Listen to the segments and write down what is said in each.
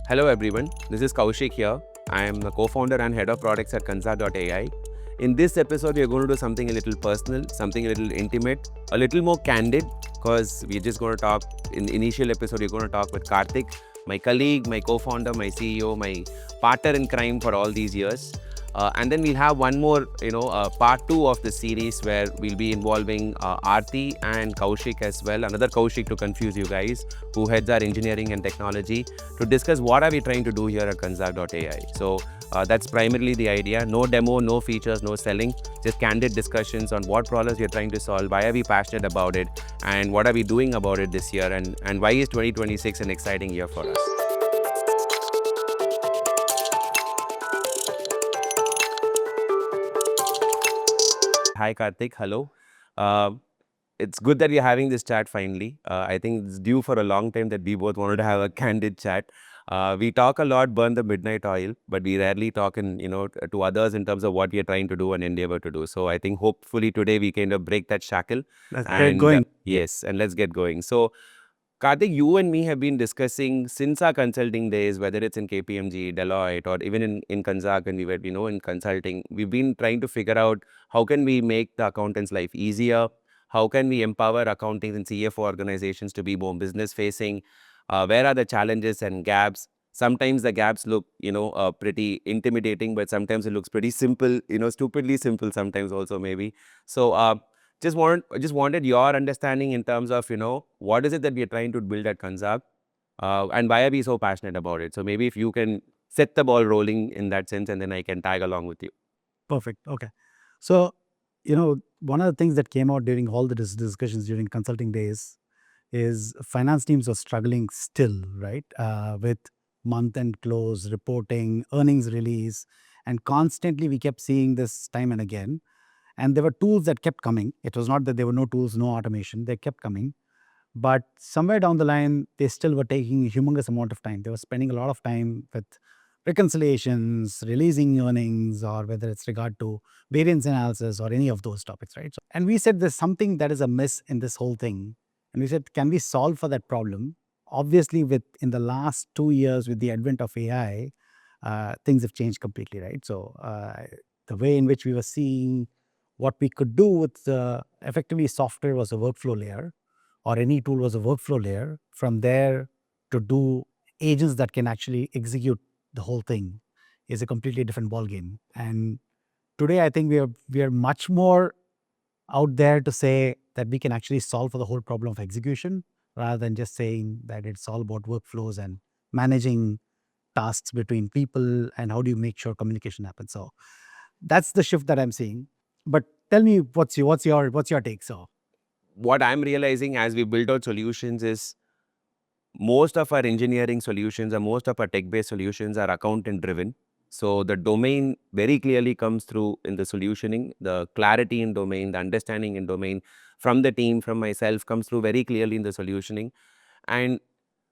Hello everyone, this is Kaushik here. I am the co-founder and head of products at Consarc.ai. In this episode, we are going to do something a little personal, something a little intimate, a little more candid, because we're just going to talk, in the initial episode, we're going to talk with Karthik, my colleague, my co-founder, my CEO, my partner in crime for all these years. And then we'll have one more, part two of the series where we'll be involving Aarti and Kaushik as well. Another Kaushik to confuse you guys, who heads our engineering and technology, to discuss what are we trying to do here at Consarc.ai. So that's primarily the idea. No demo, no features, no selling, just candid discussions on what problems we're trying to solve, why are we passionate about it, and what are we doing about it this year, and why is 2026 an exciting year for us. Hi, Karthik. Hello. Uh, it's good that we're having this chat finally. I think it's due for a long time that we both wanted to have a candid chat. We talk a lot, burn the midnight oil, but we rarely talk to others in terms of what we are trying to do and endeavor to do. So I think hopefully today we kind of break that shackle. Let's get and going. yes, and let's get going. So Karthik, you and me have been discussing since our consulting days, whether it's in KPMG, Deloitte, or even in Consarc when we were, in consulting, we've been trying to figure out how can we make the accountant's life easier? How can we empower accounting and CFO organizations to be more business facing? Where are the challenges and gaps? Sometimes the gaps look, pretty intimidating, but sometimes it looks pretty simple, stupidly simple sometimes also maybe. So, just wanted your understanding in terms of, what is it that we are trying to build at Consarc, and why are we so passionate about it? So maybe if you can set the ball rolling in that sense, and then I can tag along with you. Perfect. Okay. So, one of the things that came out during all the discussions during consulting days is finance teams are struggling still, right? With month-end close, reporting, earnings release, and constantly we kept seeing this time and again. And there were tools that kept coming. It was not that there were no tools, no automation. They kept coming. But somewhere down the line, they still were taking a humongous amount of time. They were spending a lot of time with reconciliations, releasing earnings, or whether it's regard to variance analysis or any of those topics, right? And we said there's something that is amiss in this whole thing. And we said, can we solve for that problem? Obviously, with in the last 2 years, with the advent of AI, things have changed completely, right? So the way in which we were seeing what we could do with effectively software was a workflow layer, or any tool was a workflow layer. From there to do agents that can actually execute the whole thing is a completely different ballgame. And today, I think we are much more out there to say that we can actually solve for the whole problem of execution, rather than just saying that it's all about workflows and managing tasks between people and how do you make sure communication happens. So that's the shift that I'm seeing. But tell me, what's your take? So What I'm realizing as we build out solutions is most of our engineering solutions or most of our tech-based solutions are accountant driven. So the domain very clearly comes through in the solutioning, the clarity in domain, the understanding in domain from the team, from myself comes through very clearly in the solutioning. And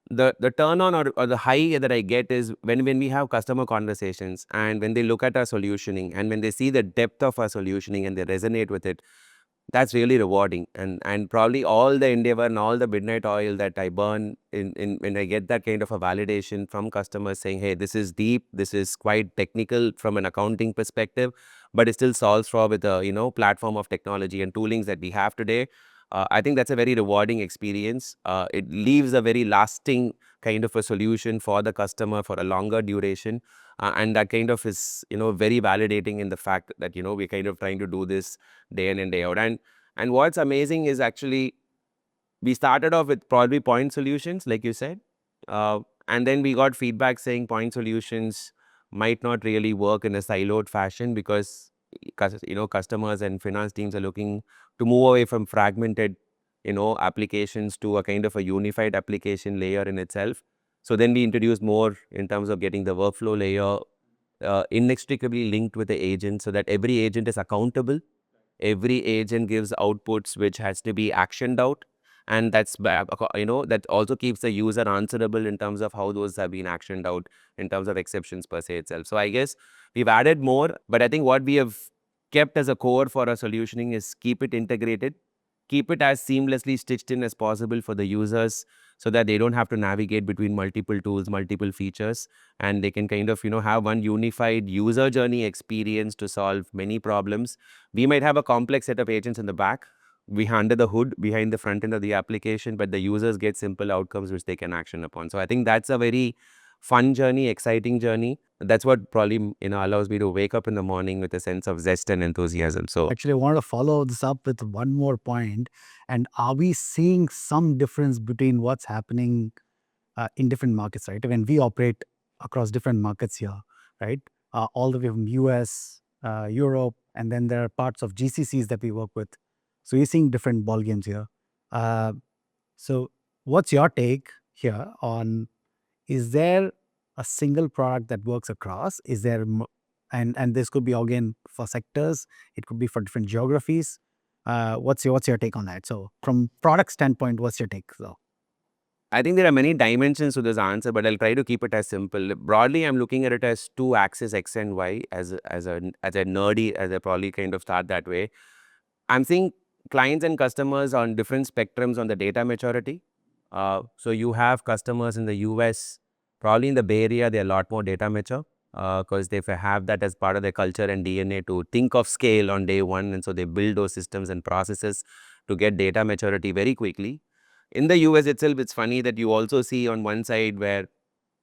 the turn on or the high that I get is when we have customer conversations and when they look at our solutioning and when they see the depth of our solutioning and they resonate with it, that's really rewarding. And probably all the endeavor and all the midnight oil that I burn in when I get that kind of a validation from customers saying, hey, this is deep, this is quite technical from an accounting perspective, but it still solves for with a platform of technology and toolings that we have today. I think that's a very rewarding experience. It leaves a very lasting kind of a solution for the customer for a longer duration. And that kind of is, very validating in the fact that, we're kind of trying to do this day in and day out. And what's amazing is actually we started off with probably point solutions, like you said. And then we got feedback saying point solutions might not really work in a siloed fashion because, customers and finance teams are looking to move away from fragmented, applications to a kind of a unified application layer in itself. So then we introduced more in terms of getting the workflow layer inextricably linked with the agent so that every agent is accountable. Every agent gives outputs which has to be actioned out, and that also keeps the user answerable in terms of how those have been actioned out in terms of exceptions per se itself. So I guess we've added more, but I think what we have kept as a core for our solutioning is keep it integrated, keep it as seamlessly stitched in as possible for the users, so that they don't have to navigate between multiple tools, multiple features, and they can kind of, have one unified user journey experience to solve many problems. We might have a complex set of agents in the back, under the hood, behind the front end of the application, but the users get simple outcomes which they can action upon. So I think that's a very fun journey, exciting journey. That's what probably, allows me to wake up in the morning with a sense of zest and enthusiasm. So Actually, I wanted to follow this up with one more point. And are we seeing some difference between what's happening in different markets, right? When we operate across different markets here, right? All the way from US, Europe, and then there are parts of GCCs that we work with. So you're seeing different ball games here. Uh, so what's your take here on, is there a single product that works across? Is there, and this could be again for sectors, it could be for different geographies. What's your take on that? So from product standpoint, what's your take? So I think there are many dimensions to this answer, but I'll try to keep it as simple. Broadly, I'm looking at it as two axes, X and Y, as a nerdy, as I probably kind of start that way. I'm seeing clients and customers on different spectrums on the data maturity. So you have customers in the US, probably in the Bay Area, they're a lot more data mature because they have that as part of their culture and DNA to think of scale on day one. And so they build those systems and processes to get data maturity very quickly. In the US itself, it's funny that you also see on one side where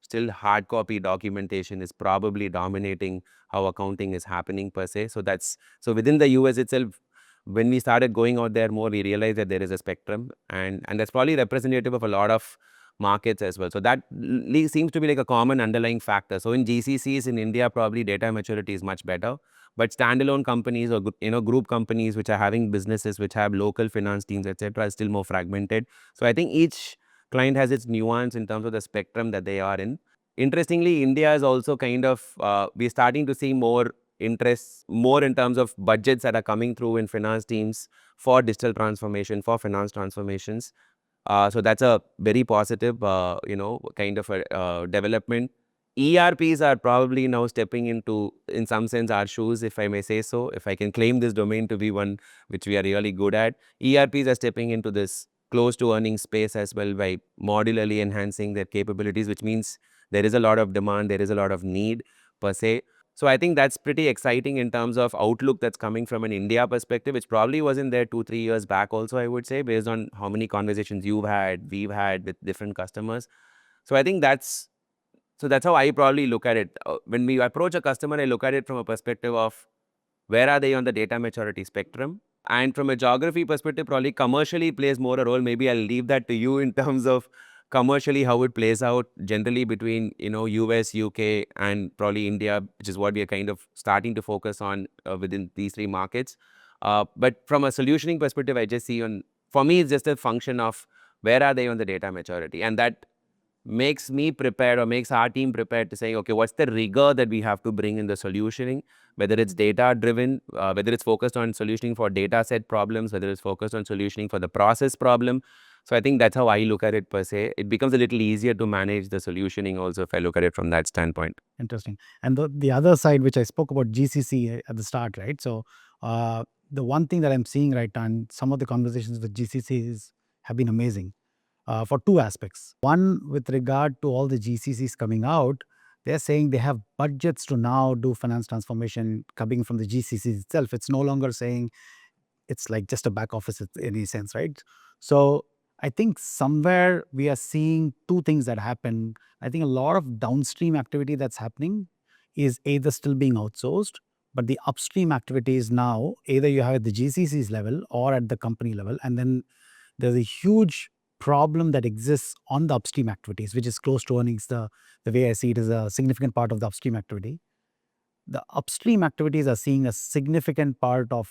still hard copy documentation is probably dominating how accounting is happening per se. So within the US itself, when we started going out there more, we realized that there is a spectrum, and that's probably representative of a lot of markets as well. So that seems to be like a common underlying factor. So in GCCs in India, probably data maturity is much better, but standalone companies or group companies which are having businesses which have local finance teams, etc., is still more fragmented. So I think each client has its nuance in terms of the spectrum that they are in. Interestingly, India is also kind of, we're starting to see more interest, more in terms of budgets that are coming through in finance teams for digital transformation, for finance transformations. So that's a very positive, kind of a development. ERPs are probably now stepping into, in some sense, our shoes, if I may say so. If I can claim this domain to be one which we are really good at, ERPs are stepping into this close to earning space as well by modularly enhancing their capabilities, which means there is a lot of demand, there is a lot of need per se. So I think that's pretty exciting in terms of outlook that's coming from an India perspective, which probably wasn't there 2-3 years back also, I would say, based on how many conversations you've had, we've had with different customers. So I think that's how I probably look at it. When we approach a customer, I look at it from a perspective of where are they on the data maturity spectrum? And from a geography perspective, probably commercially plays more a role. Maybe I'll leave that to you in terms of commercially how it plays out generally between, US, UK, and probably India, which is what we are kind of starting to focus on within these three markets. But from a solutioning perspective, I just see for me, it's just a function of where are they on the data maturity. And that makes me prepared or makes our team prepared to say, okay, what's the rigor that we have to bring in the solutioning, whether it's data driven, whether it's focused on solutioning for data set problems, whether it's focused on solutioning for the process problem. So I think that's how I look at it per se. It becomes a little easier to manage the solutioning also if I look at it from that standpoint. interesting. And the other side, which I spoke about GCC at the start, right? So the one thing that I'm seeing right now, and some of the conversations with GCCs have been amazing for two aspects. One, with regard to all the GCCs coming out, they're saying they have budgets to now do finance transformation coming from the GCCs itself. It's no longer saying it's like just a back office in any sense, right? So I think somewhere we are seeing two things that happen. I think a lot of downstream activity that's happening is either still being outsourced, but the upstream activity is now either you have at the GCCs level or at the company level. And then there's a huge problem that exists on the upstream activities, which is close to earnings. The way I see it is a significant part of the upstream activity. The upstream activities are seeing a significant part of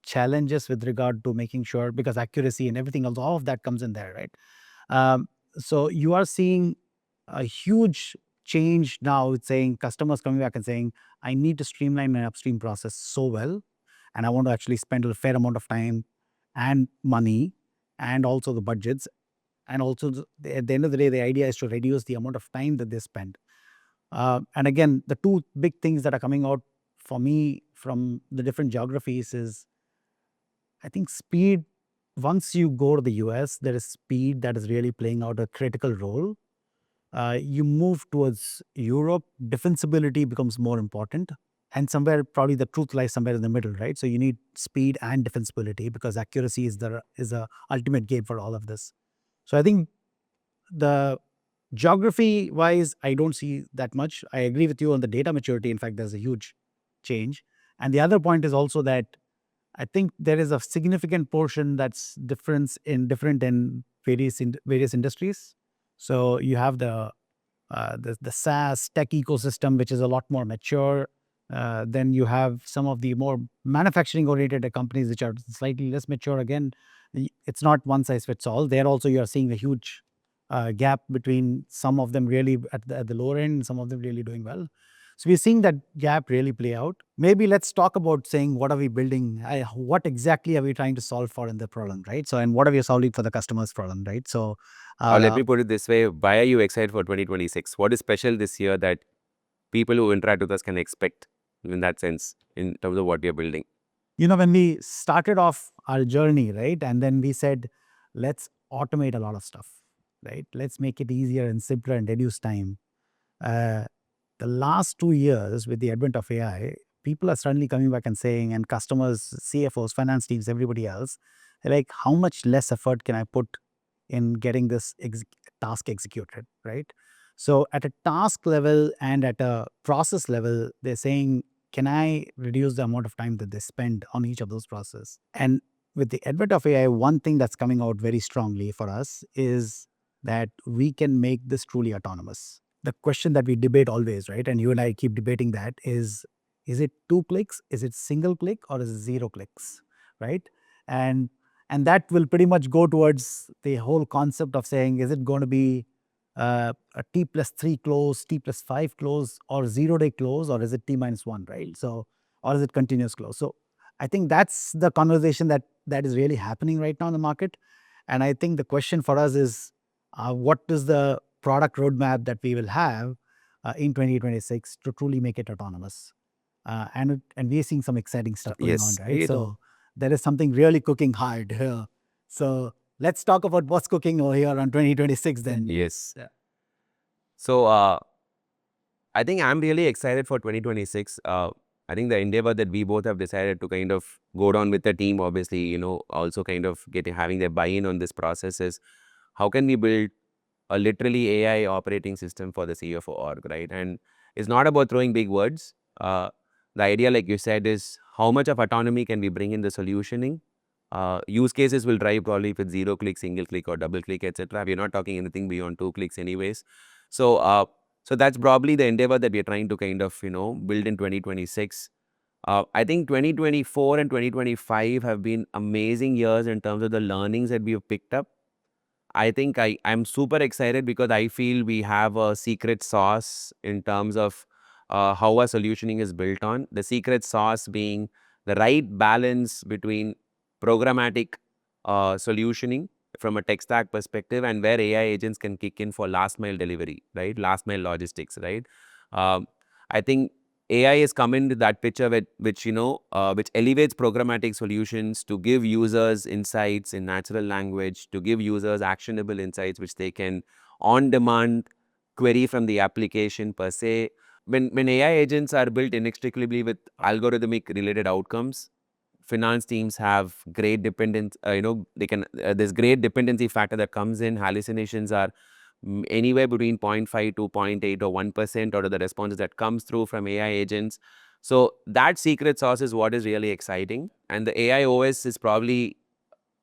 challenges with regard to making sure, because accuracy and everything else, all of that comes in there, right? So you are seeing a huge change now. It's saying customers coming back and saying, I need to streamline my upstream process so well, and I want to actually spend a fair amount of time and money and also the budgets. And also, at the end of the day, the idea is to reduce the amount of time that they spend. And again, the two big things that are coming out for me from the different geographies is, I think, speed once you go to the US, there is speed that is really playing out a critical role. You move towards Europe, defensibility becomes more important. And somewhere, probably the truth lies somewhere in the middle, right? So you need speed and defensibility because accuracy is the ultimate game for all of this. So I think the geography wise, I don't see that much. I agree with you on the data maturity. In fact, there's a huge change. And the other point is also that I think there is a significant portion that's different in various industries. So you have the SaaS tech ecosystem, which is a lot more mature. Then you have some of the more manufacturing oriented companies, which are slightly less mature. Again, it's not one size fits all. There also you are seeing a huge gap between some of them really at the lower end, and some of them really doing well. So we're seeing that gap really play out. Maybe let's talk about saying what are we building? What exactly are we trying to solve for in the problem, right? So, and what are we solving for the customer's problem, right? So, Let me put it this way. Why are you excited for 2026? What is special this year that people who interact with us can expect in that sense, in terms of what we are building? when we started off our journey, right, and then we said, let's automate a lot of stuff, right? Let's make it easier and simpler and reduce time. Uh, the last 2 years, with the advent of AI, people are suddenly coming back and saying, and customers, CFOs, finance teams, everybody else, they're like, how much less effort can I put in getting this task executed, right? So at a task level and at a process level, they're saying, can I reduce the amount of time that they spend on each of those processes? And with the advent of AI, one thing that's coming out very strongly for us is that we can make this truly autonomous. The question that we debate always, right? And you and I keep debating that is it 2 clicks? Is it single click or is it 0 clicks? Right? And and that will pretty much go towards the whole concept of saying, is it going to be a T+3 close, T+5 close, or 0 day close, or is it T-1, right? So, or is it continuous close? So I think that's the conversation that is really happening right now in the market. And I think the question for us is, what is the product roadmap that we will have in 2026 to truly make it autonomous? And we're seeing some exciting stuff going on, Yes. right? So there is something really cooking hard here. So let's talk about what's cooking over here on 2026 then. Yes. Yeah. So, I think I'm really excited for 2026. I think the endeavor that we both have decided to kind of go down with the team, obviously, also kind of having their buy-in on this process is how can we build a literally AI operating system for the CFO org, right? And it's not about throwing big words. The idea, like you said, is how much of autonomy can we bring in the solutioning? Use cases will drive probably if it's 0 click, single click, or double click, etc. We're not talking anything beyond 2 clicks, anyways. So that's probably the endeavor that we're trying to kind of build in 2026. I think 2024 and 2025 have been amazing years in terms of the learnings that we have picked up. I think I'm super excited because I feel we have a secret sauce in terms of how our solutioning is built on. The secret sauce being the right balance between programmatic solutioning from a tech stack perspective and where AI agents can kick in for last mile delivery, right? Last mile logistics, right? Um, I think AI has come into that picture which elevates programmatic solutions to give users insights in natural language, to give users actionable insights which they can on demand query from the application per se. When AI agents are built inextricably with algorithmic related outcomes, finance teams have great dependence. They can. There's great dependency factor that comes in. Hallucinations are anywhere between 0.5 to 0.8 or 1% out of the responses that comes through from AI agents. So that secret sauce is what is really exciting. And the AI OS is probably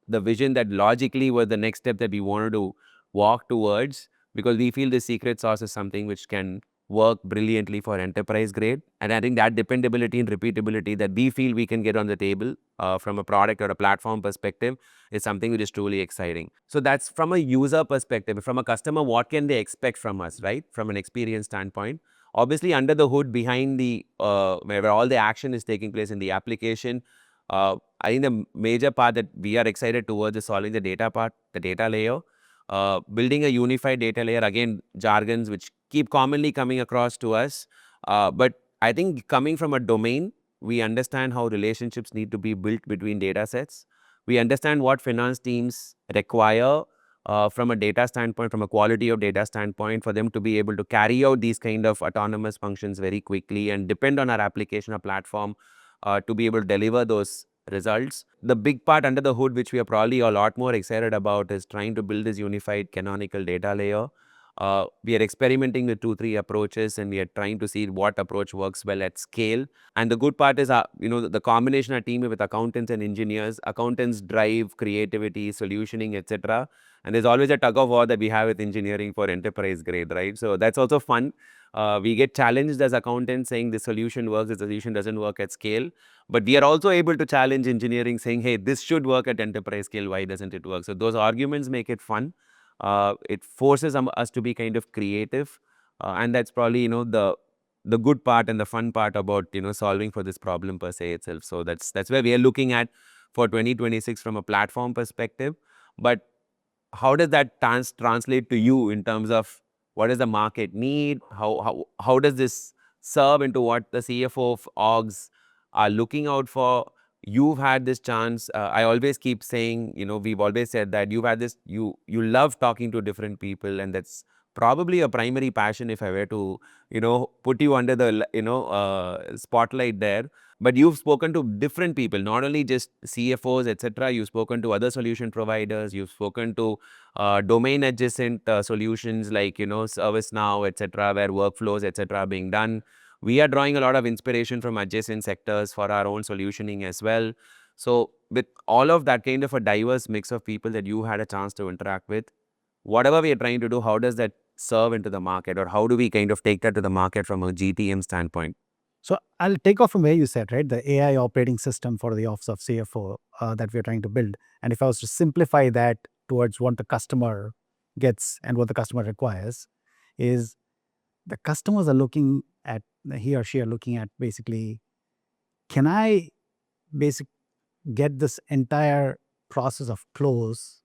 the vision that logically was the next step that we wanted to walk towards, because we feel the secret sauce is something which can work brilliantly for enterprise grade. And I think that dependability and repeatability that we feel we can get on the table from a product or a platform perspective is something which is truly exciting. So that's from a user perspective. From a customer, what can they expect from us, right? From an experience standpoint. Obviously, under the hood, behind the where all the action is taking place in the application, I think the major part that we are excited towards is solving the data part, the data layer. Building a unified data layer, again, jargons which keep commonly coming across to us. But I think coming from a domain, we understand how relationships need to be built between data sets. We understand what finance teams require from a data standpoint, from a quality of data standpoint, for them to be able to carry out these kind of autonomous functions very quickly and depend on our application or platform to be able to deliver those results. The big part under the hood, which we are probably a lot more excited about, is trying to build this unified canonical data layer. We are experimenting with 2-3 approaches, and we are trying to see what approach works well at scale. And the good part is, the combination of team with accountants and engineers. Accountants drive creativity, solutioning, etc. And there's always a tug of war that we have with engineering for enterprise grade, right? So that's also fun. We get challenged as accountants saying the solution works, the solution doesn't work at scale. But we are also able to challenge engineering saying, hey, this should work at enterprise scale. Why doesn't it work? So those arguments make it fun. It forces us to be kind of creative. And that's probably, the good part and the fun part about, solving for this problem per se itself. So that's where we are looking at for 2026 from a platform perspective. But how does that translate to you in terms of what does the market need? How does this serve into what the CFO of orgs are looking out for? You've had this chance. I always keep saying, we've always said that you've had this. You love talking to different people, and that's probably a primary passion. If I were to, put you under the spotlight there. But you've spoken to different people, not only just CFOs, etc. You've spoken to other solution providers. You've spoken to domain adjacent solutions like, ServiceNow, etc., where workflows, etc., are being done. We are drawing a lot of inspiration from adjacent sectors for our own solutioning as well. So with all of that kind of a diverse mix of people that you had a chance to interact with, whatever we are trying to do, how does that serve into the market, or how do we kind of take that to the market from a GTM standpoint? So I'll take off from where you said, right, the AI operating system for the office of CFO that we're trying to build. And if I was to simplify that towards what the customer gets and what the customer requires, is the customers are looking at, he or she are looking at basically, can I get this entire process of close,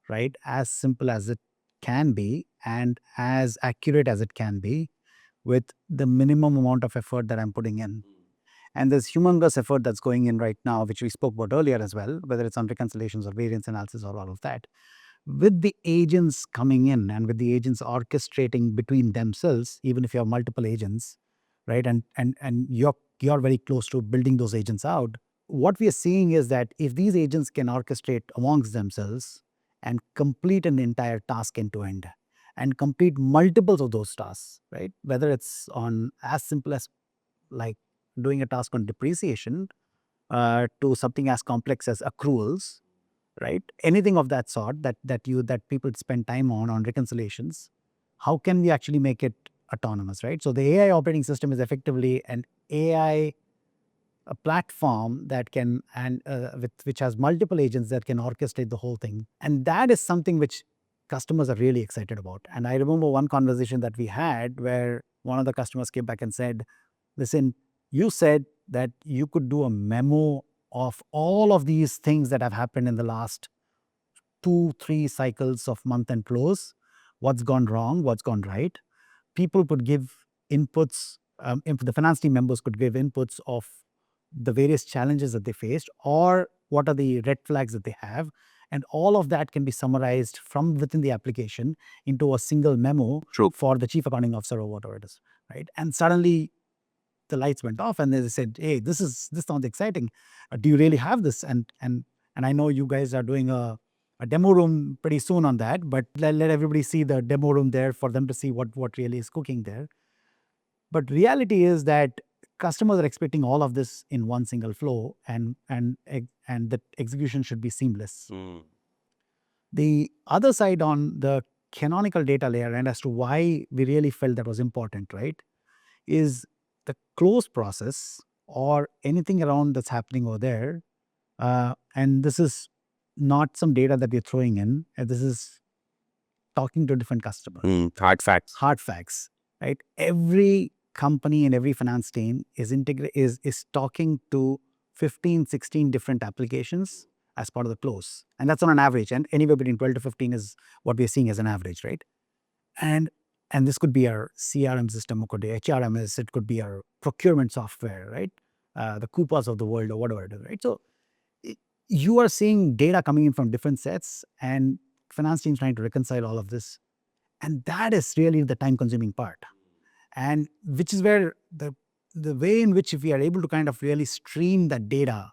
right, as simple as it can be and as accurate as it can be with the minimum amount of effort that I'm putting in. And there's humongous effort that's going in right now, which we spoke about earlier as well, whether it's on reconciliations or variance analysis or all of that. With the agents coming in and with the agents orchestrating between themselves, even if you have multiple agents, right, and you're very close to building those agents out, what we are seeing is that if these agents can orchestrate amongst themselves and complete an entire task end to end and complete multiples of those tasks, right, whether it's on as simple as like doing a task on depreciation to something as complex as accruals, right, anything of that sort that people spend time on reconciliations, how can we actually make it autonomous, right? So the AI operating system is effectively an AI a platform that can which has multiple agents that can orchestrate the whole thing, and that is something which customers are really excited about. And I remember one conversation that we had where one of the customers came back and said, listen, you said that you could do a memo of all of these things that have happened in the last 2-3 cycles of month end close, what's gone wrong, what's gone right. People could give inputs, if the finance team members could give inputs of the various challenges that they faced or what are the red flags that they have. And all of that can be summarized from within the application into a single memo True. for the chief accounting officer or whatever it is, right? And suddenly the lights went off and they said, hey, this sounds exciting. Do you really have this? And I know you guys are doing a demo room pretty soon on that, but let everybody see the demo room there for them to see what really is cooking there. But reality is that customers are expecting all of this in one single flow, and the execution should be seamless. The other side on the canonical data layer, and as to why we really felt that was important, right, is the close process or anything around that's happening over there. And this is not some data that we're throwing in. This is talking to different customers. Hard facts. Hard facts, right? Every company and every finance team is talking to 15, 16 different applications as part of the close. And that's on an average. And anywhere between 12 to 15 is what we're seeing as an average, right? And this could be our CRM system, it could be HRMS, it could be our procurement software, right? The Coupas of the world or whatever it is, right? So you are seeing data coming in from different sets, and finance teams trying to reconcile all of this. And that is really the time-consuming part. And which is where the way in which if we are able to kind of really stream that data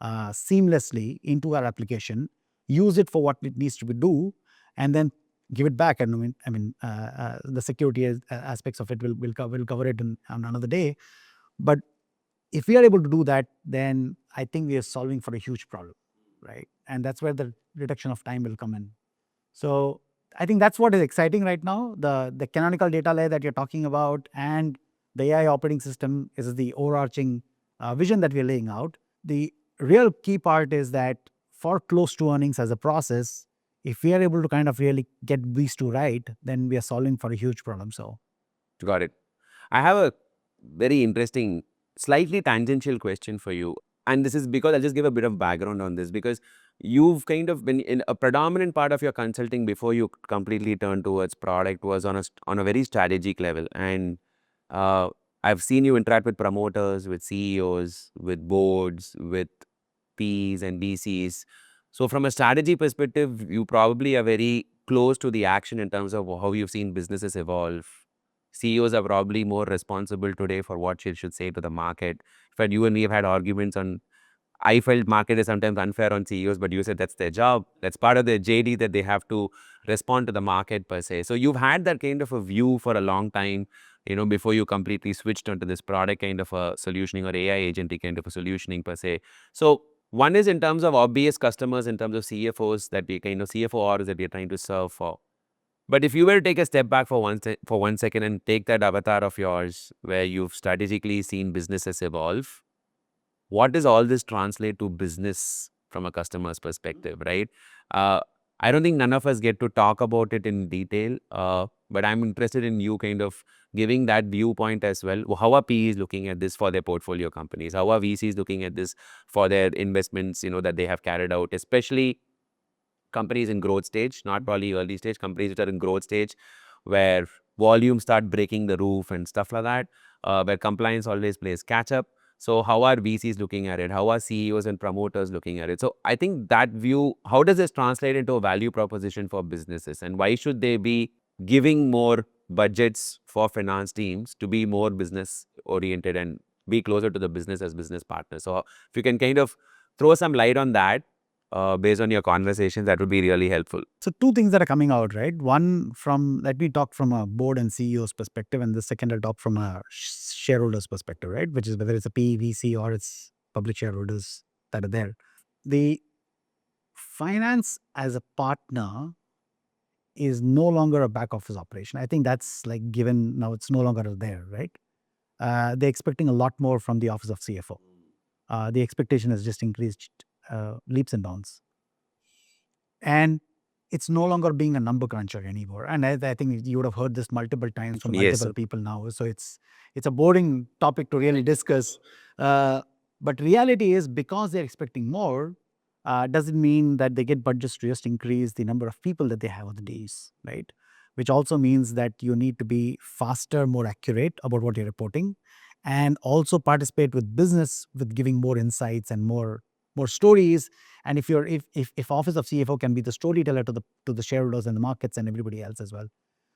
seamlessly into our application, use it for what it needs to be do, and then give it back. And the security aspects of it we'll cover it on another day. But if we are able to do that, then I think we are solving for a huge problem, right? And that's where the reduction of time will come in. So I think that's what is exciting right now. The canonical data layer that you're talking about and the AI operating system is the overarching vision that we're laying out. The real key part is that for close to earnings as a process, if we are able to kind of really get these two right, then we are solving for a huge problem. So Got it. I have a very interesting, slightly tangential question for you. And this is because I'll just give a bit of background on this because you've kind of been in a predominant part of your consulting before you completely turned towards product was on a very strategic level. And uh, I've seen you interact with promoters, with CEOs, with boards, with Ps and DCs. So from a strategy perspective, you probably are very close to the action in terms of how you've seen businesses evolve. CEOs are probably more responsible today for what you should say to the market. In fact, you and me have had arguments on, I felt market is sometimes unfair on CEOs, but you said that's their job. That's part of their JD that they have to respond to the market per se. So you've had that kind of a view for a long time, before you completely switched onto this product kind of a solutioning or AI agentic kind of a solutioning per se. So one is in terms of obvious customers, in terms of CFOs that we kind of CFO Rs that we're trying to serve for. But if you were to take a step back for for 1 second and take that avatar of yours where you've strategically seen businesses evolve, what does all this translate to business from a customer's perspective, right? Uh, I don't think none of us get to talk about it in detail, but I'm interested in you kind of giving that viewpoint as well. How are PEs looking at this for their portfolio companies? How are VCs looking at this for their investments, that they have carried out, especially companies in growth stage, not probably early stage, companies which are in growth stage, where volumes start breaking the roof and stuff like that, where compliance always plays catch up. So how are VCs looking at it? How are CEOs and promoters looking at it? So I think that view, how does this translate into a value proposition for businesses? And why should they be giving more budgets for finance teams to be more business oriented and be closer to the business as business partners? So if you can kind of throw some light on that, based on your conversations, that would be really helpful. So two things that are coming out, right? One from, let me talk from a board and CEO's perspective, and the second I'll talk from a shareholder's perspective, right? Which is whether it's a PE, VC, or it's public shareholders that are there. The finance as a partner is no longer a back office operation. I think that's like given now, it's no longer there, right? They're expecting a lot more from the office of CFO. The expectation has just increased leaps and bounds. And it's no longer being a number cruncher anymore. And I think you would have heard this multiple times from Yes. multiple people now. So it's a boring topic to really discuss. But reality is, because they're expecting more, doesn't mean that they get budgets to just increase the number of people that they have on the days, right? Which also means that you need to be faster, more accurate about what you're reporting, and also participate with business with giving more insights and more stories. And if office of CFO can be the storyteller to the shareholders and the markets and everybody else as well.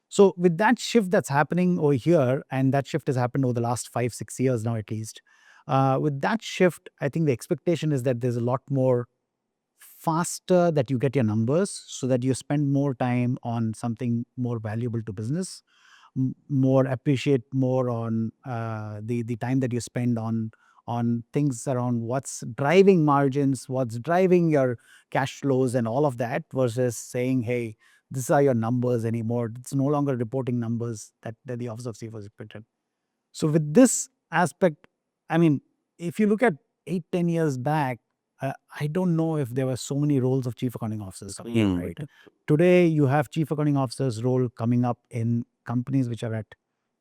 So with that shift that's happening over here, and that shift has happened over the last 5-6 years now at least, with that shift, I think the expectation is that there's a lot more faster that you get your numbers, so that you spend more time on something more valuable to business, more appreciate more on the time that you spend on things around what's driving margins, what's driving your cash flows and all of that, versus saying, hey, these are your numbers anymore. It's no longer reporting numbers that the office of CFO is expected. So with this aspect, I mean, if you look at 8-10 years back, I don't know if there were so many roles of chief accounting officers coming up, right? Today, you have chief accounting officers role coming up in companies which are at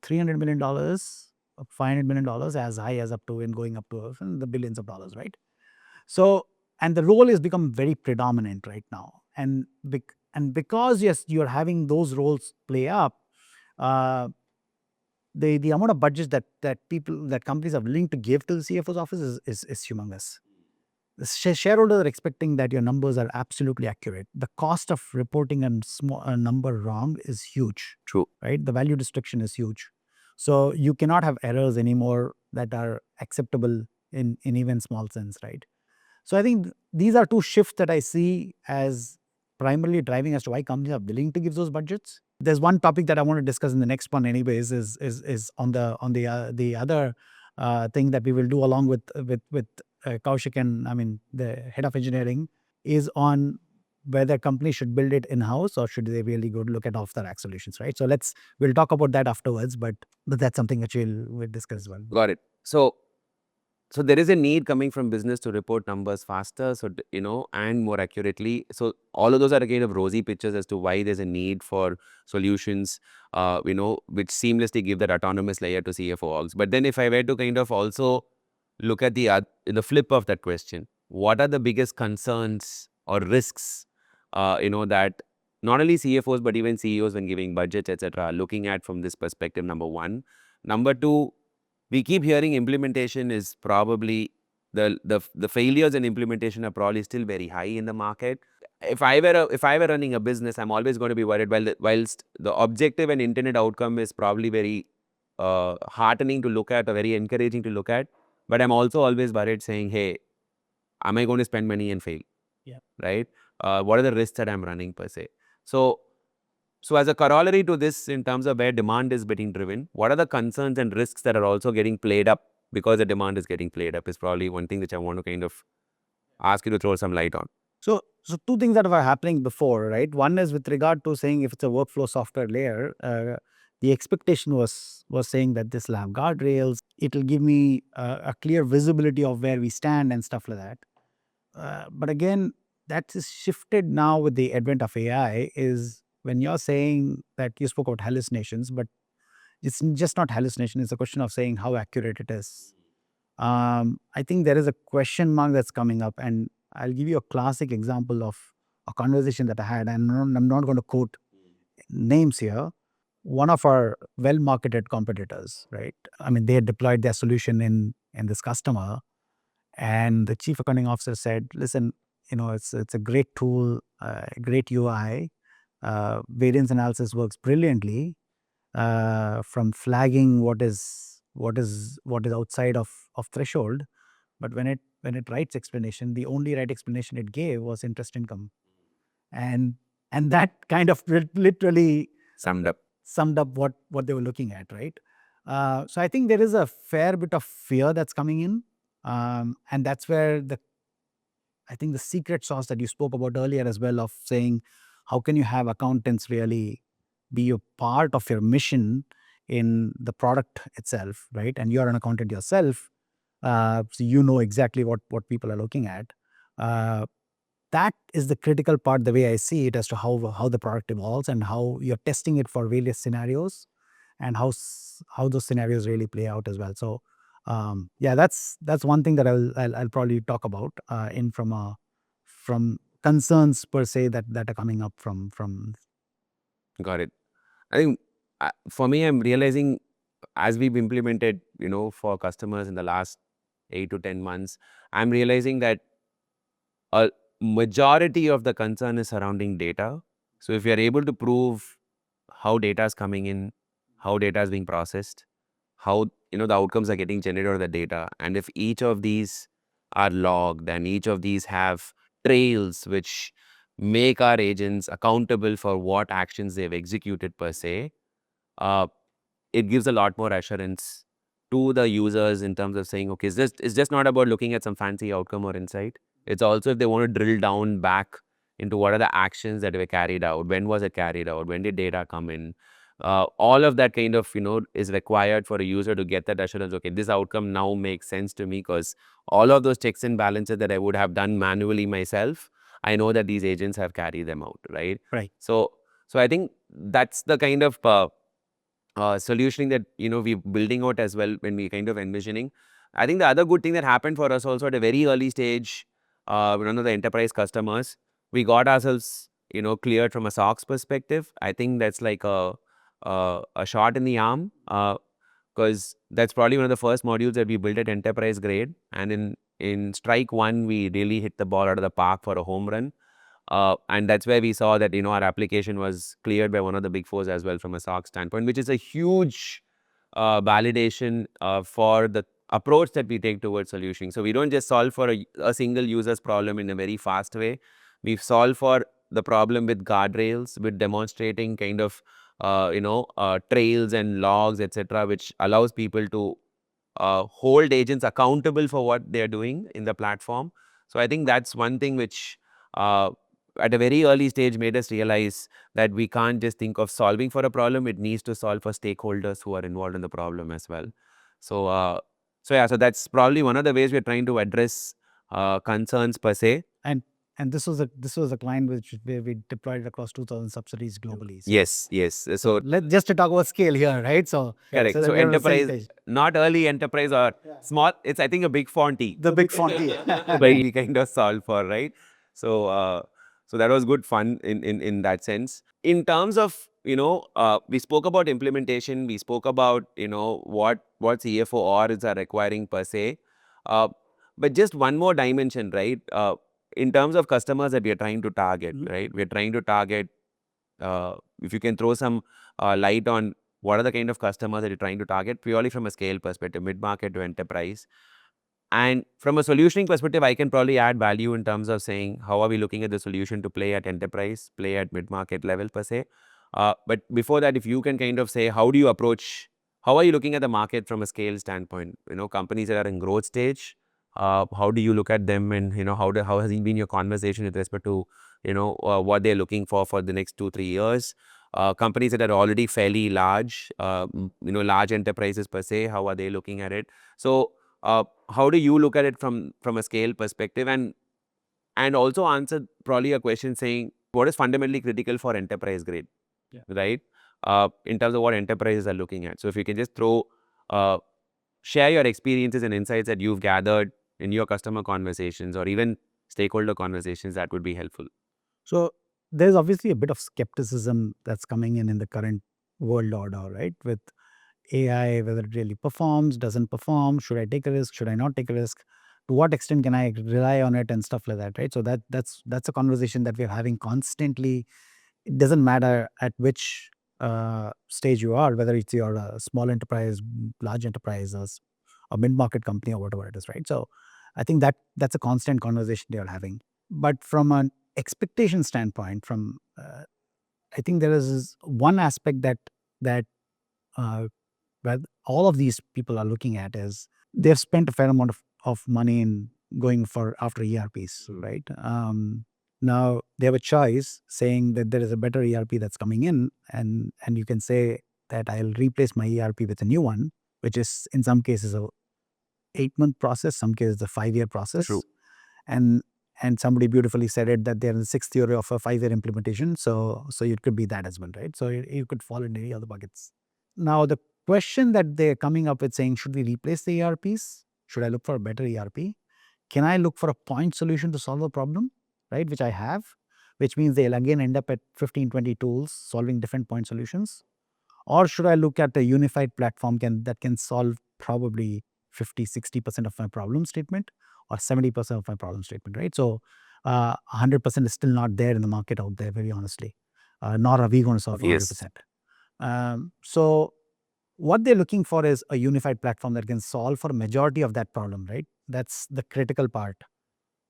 $300 million, $500 million, as high as up to and going up to the billions of dollars, right? So, and the role has become very predominant right now. And because, yes, you're having those roles play up, the amount of budgets that companies are willing to give to the CFO's office is humongous. The shareholders are expecting that your numbers are absolutely accurate. The cost of reporting a number wrong is huge. True. Right? The value destruction is huge. So you cannot have errors anymore that are acceptable in even small sense, right? So I think these are two shifts that I see as primarily driving as to why companies are willing to give those budgets. There's one topic that I want to discuss in the next one, anyways, is on the other thing that we will do along with Kaushik and the head of engineering, is on whether companies should build it in house or should they really go look at off the rack solutions, right? So we'll talk about that afterwards, but that's something that we'll discuss as well. Got it. So there is a need coming from business to report numbers faster, and more accurately. So all of those are kind of rosy pictures as to why there's a need for solutions, which seamlessly give that autonomous layer to CFO orgs. But then if I were to kind of also look at the flip of that question, what are the biggest concerns or risks, that not only CFOs but even CEOs when giving budgets, etc., are looking at from this perspective, number one. Number two, we keep hearing implementation is probably the failures in implementation are probably still very high in the market. If I were running a business, I'm always going to be worried. Whilst the objective and intended outcome is probably very heartening to look at or very encouraging to look at, but I'm also always worried, saying, "Hey, am I going to spend money and fail? Yeah. Right? What are the risks that I'm running per se?" So as a corollary to this, in terms of where demand is being driven, what are the concerns and risks that are also getting played up because the demand is getting played up is probably one thing which I want to kind of ask you to throw some light on. So two things that were happening before, right? One is with regard to saying if it's a workflow software layer, the expectation was saying that this will have guardrails, it'll give me a clear visibility of where we stand and stuff like that. But again, that is shifted now with the advent of AI. Is when you're saying that you spoke about hallucinations, but it's just not hallucination. It's a question of saying how accurate it is. I think there is a question mark that's coming up, and I'll give you a classic example of a conversation that I had. And I'm not going to quote names here. One of our well-marketed competitors, right? They had deployed their solution in this customer, and the chief accounting officer said, "Listen, it's a great tool, great UI. Variance analysis works brilliantly from flagging what is outside of threshold, but when it writes explanation, the only right explanation it gave was interest income." And that kind of literally Summed up. what they were looking at, right? So I think there is a fair bit of fear that's coming in, and that's where I think the secret sauce that you spoke about earlier as well, of saying how can you have accountants really be a part of your mission in the product itself, right? And you're an accountant yourself, so you know exactly what people are looking at. That is the critical part, the way I see it, as to how the product evolves and how you're testing it for various scenarios, and how those scenarios really play out as well. So yeah, that's one thing that I'll probably talk about in from concerns per se that are coming up from. Got it. I think for me, I'm realizing as we've implemented, for customers in the last 8 to 10 months, I'm realizing that a majority of the concern is surrounding data. So if you're able to prove how data is coming in, how data is being processed, how the outcomes are getting generated out of the data, and if each of these are logged and each of these have trails which make our agents accountable for what actions they've executed per se, uh, it gives a lot more assurance to the users in terms of saying, okay, it's just not about looking at some fancy outcome or insight. It's also if they want to drill down back into what are the actions that were carried out, when was it carried out, when did data come in. All of that kind of, is required for a user to get that assurance. Okay, this outcome now makes sense to me because all of those checks and balances that I would have done manually myself, I know that these agents have carried them out, right? Right. So I think that's the kind of solutioning that we're building out as well when we kind of envisioning. I think the other good thing that happened for us also at a very early stage, one of the enterprise customers, we got ourselves cleared from a SOX perspective. I think that's like a shot in the arm. because that's probably one of the first modules that we built at enterprise grade. And in strike one, we really hit the ball out of the park for a home run. And that's where we saw that, our application was cleared by one of the big fours as well from a SOC standpoint, which is a huge validation for the approach that we take towards solutioning. So we don't just solve for a single user's problem in a very fast way. We've solved for the problem with guardrails, with demonstrating kind of, trails and logs, etc., which allows people to hold agents accountable for what they're doing in the platform. So I think that's one thing which uh, at a very early stage made us realize that we can't just think of solving for a problem. It needs to solve for stakeholders who are involved in the problem as well. So, so that's probably one of the ways we're trying to address concerns per se. And this was a client where we deployed it across 2,000 subsidiaries globally. So, Yes. So let's just to talk about scale here, right? So correct. that So we are on the same enterprise, page. not early enterprise or small. It's, I think, a big font E. The big font E. Where we kind of solve for, right? So that was good fun in that sense. In terms of, we spoke about implementation, we spoke about, what CFO orders are requiring per se. But just one more dimension, right? In terms of customers that we are trying to target, right? We're trying to target, if you can throw some light on what are the kind of customers that you're trying to target, purely from a scale perspective, mid-market to enterprise. And from a solutioning perspective, I can probably add value in terms of saying, how are we looking at the solution to play at enterprise, play at mid-market level per se. But before that, if you can kind of say, how are you looking at the market from a scale standpoint? Companies that are in growth stage, how do you look at them, and, how has been your conversation with respect to, what they're looking for the next 2-3 years? Companies that are already fairly large, large enterprises per se, how are they looking at it? So, how do you look at it from a scale perspective, and also answer probably a question saying what is fundamentally critical for enterprise grade, right? In terms of what enterprises are looking at. So if you can just share your experiences and insights that you've gathered in your customer conversations or even stakeholder conversations, that would be helpful. So there's obviously a bit of skepticism that's coming in the current world order, right? With AI, whether it really performs, doesn't perform, should I take a risk, should I not take a risk? To what extent can I rely on it and stuff like that, right? So that's a conversation that we're having constantly. It doesn't matter at which stage you are, whether it's your small enterprise, large enterprise, or a mid-market company or whatever it is, right? So I think that's a constant conversation they are having. But from an expectation standpoint, I think there is one aspect that where all of these people are looking at is they've spent a fair amount of money in going for after ERPs, right? Now they have a choice saying that there is a better ERP that's coming in, and you can say that I'll replace my ERP with a new one, which is in some cases a 8-month process, some cases a 5-year process. True. And somebody beautifully said it that they're in the 6th year of a 5-year implementation. So it could be that as well, right? So you could fall into any other buckets. Now the question that they're coming up with saying, should we replace the ERPs? Should I look for a better ERP? Can I look for a point solution to solve a problem, right? Which I have, which means they'll again end up at 15, 20 tools solving different point solutions. Or should I look at a unified platform that can solve probably 50, 60% of my problem statement or 70% of my problem statement, right? So 100% is still not there in the market out there, very honestly. Nor are we going to solve 100%. So what they're looking for is a unified platform that can solve for a majority of that problem, right? That's the critical part.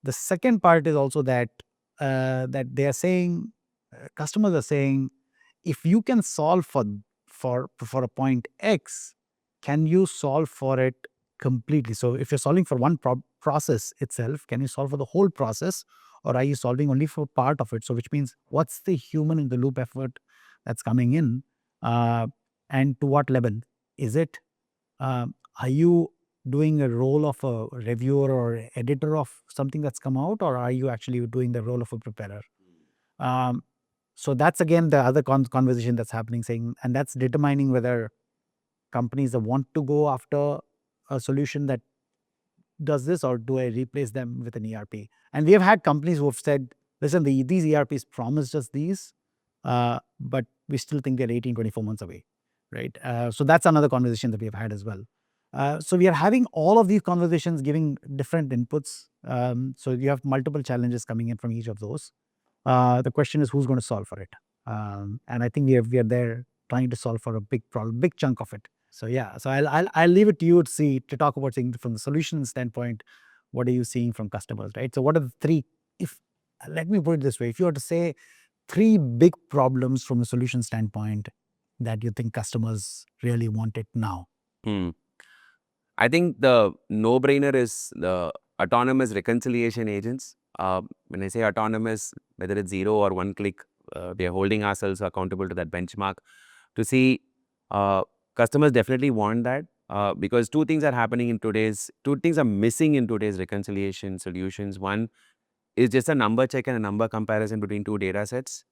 The second part is also that they are saying, customers are saying, if you can solve for a point X, can you solve for it completely? So if you're solving for one process itself, can you solve for the whole process, or are you solving only for part of it? So which means what's the human in the loop effort that's coming in, and to what level is it? Are you doing a role of a reviewer or editor of something that's come out, or are you actually doing the role of a preparer? So that's again the other conversation that's happening, saying, and that's determining whether companies want to go after a solution that does this, or do I replace them with an ERP? And we have had companies who have said, listen, these ERPs promised us these, but we still think they're 18, 24 months away. right? So that's another conversation that we've had as well. So we are having all of these conversations, giving different inputs. So you have multiple challenges coming in from each of those. The question is who's going to solve for it, and I think we are there trying to solve for a big problem, big chunk of it. So yeah, so I'll leave it to you to talk about things from the solution standpoint. What are you seeing from customers, right? So what are the three? If let me put it this way, if you were to say three big problems from a solution standpoint that you think customers really want it now. Hmm. I think the no-brainer is the autonomous reconciliation agents. When I say autonomous, whether it's 0 or 1 click, we are holding ourselves accountable to that benchmark to see uh, customers definitely want that because two things are missing in today's reconciliation solutions. One is just a number check and a number comparison between two data sets.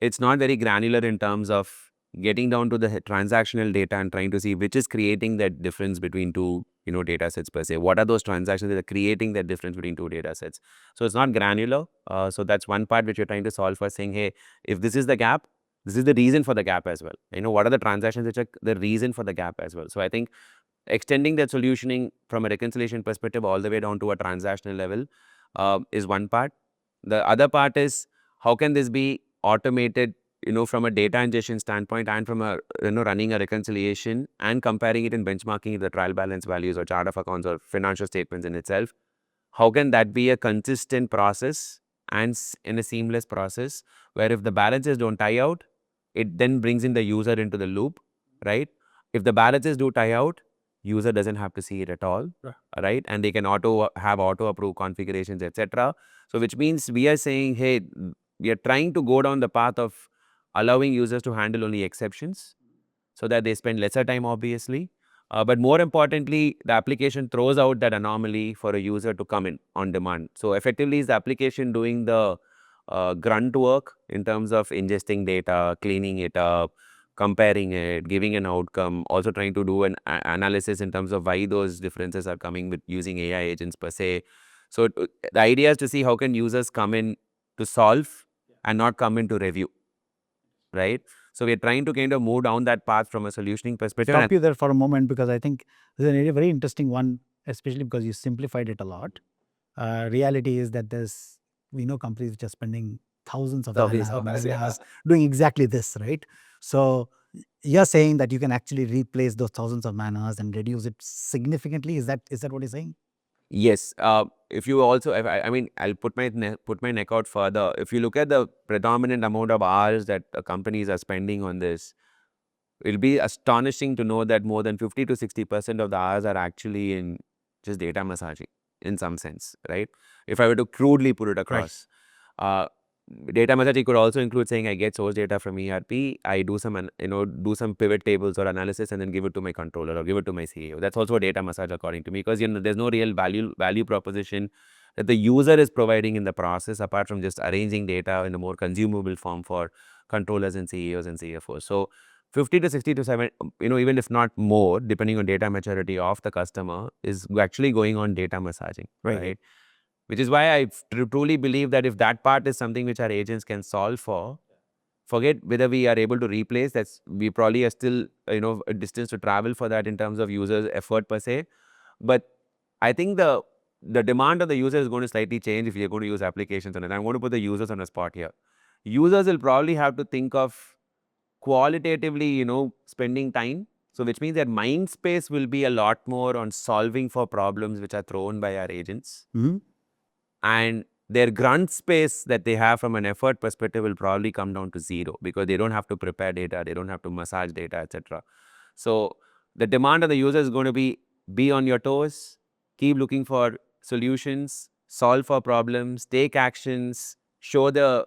It's not very granular in terms of getting down to the transactional data and trying to see which is creating that difference between two data sets per se. What are those transactions that are creating that difference between two data sets? So it's not granular. So that's one part which you're trying to solve for, saying, hey, if this is the gap, this is the reason for the gap as well. What are the transactions which are the reason for the gap as well? So I think extending that solutioning from a reconciliation perspective all the way down to a transactional level is one part. The other part is how can this be automated, from a data ingestion standpoint and from a, running a reconciliation and comparing it and benchmarking the trial balance values or chart of accounts or financial statements in itself. How can that be a consistent process and in a seamless process where if the balances don't tie out, it then brings in the user into the loop, right? If the balances do tie out, user doesn't have to see it at all, right? And they can auto approve configurations, etc. So which means we are saying, hey, we are trying to go down the path of allowing users to handle only exceptions so that they spend lesser time, obviously. But more importantly, the application throws out that anomaly for a user to come in on demand. So effectively, is the application doing the grunt work in terms of ingesting data, cleaning it up, comparing it, giving an outcome, also trying to do an analysis in terms of why those differences are coming with using AI agents per se. So the idea is to see how can users come in to solve and not come in to review, right? So we're trying to kind of move down that path from a solutioning perspective. Stop you there for a moment because I think this is an area very interesting one, especially because you simplified it a lot. Reality is that we know companies which are spending thousands of hours doing exactly this, right? So you're saying that you can actually replace those thousands of man hours and reduce it significantly. Is that what you're saying? Yes. If you also, I mean, I'll put my neck out further. If you look at the predominant amount of hours that companies are spending on this, it'll be astonishing to know that more than 50 to 60% of the hours are actually in just data massaging in some sense, right? If I were to crudely put it across. Data massaging could also include saying I get source data from ERP, I do some do some pivot tables or analysis and then give it to my controller or give it to my CEO. That's also a data massage according to me because there's no real value proposition that the user is providing in the process apart from just arranging data in a more consumable form for controllers and CEOs and CFOs. So 50 to 60 to 7, even if not more, depending on data maturity of the customer, is actually going on data massaging, right? Which is why I truly believe that if that part is something which our agents can solve for, forget whether we are able to replace, we probably are still, a distance to travel for that in terms of users' effort per se. But I think the demand of the user is going to slightly change if you're going to use applications on it. I'm going to put the users on a spot here. Users will probably have to think of qualitatively, spending time. So which means their mind space will be a lot more on solving for problems which are thrown by our agents. And their grunt space that they have from an effort perspective will probably come down to zero because they don't have to prepare data, they don't have to massage data, etc. So the demand of the user is going to be on your toes, keep looking for solutions, solve for problems, take actions, show the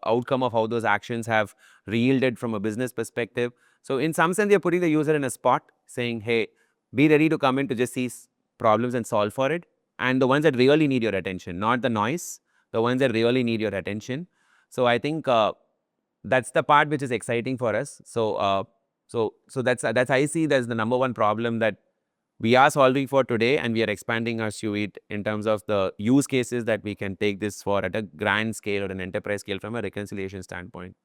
outcome of how those actions have yielded from a business perspective. So in some sense, you're putting the user in a spot saying, hey, be ready to come in to just see problems and solve for it. And the ones that really need your attention, not the noise, the ones that really need your attention. So I think that's the part which is exciting for us. So that's I see that's the number one problem that we are solving for today, and we are expanding our suite in terms of the use cases that we can take this for at a grand scale or an enterprise scale from a reconciliation standpoint.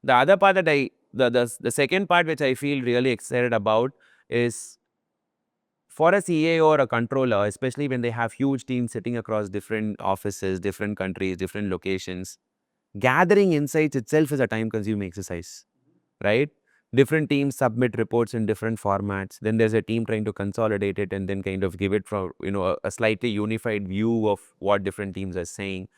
The other part the second part which I feel really excited about is for a CA or a controller, especially when they have huge teams sitting across different offices, different countries, different locations, gathering insights itself is a time-consuming exercise, right? Different teams submit reports in different formats. Then there's a team trying to consolidate it and then kind of give it from, a slightly unified view of what different teams are saying.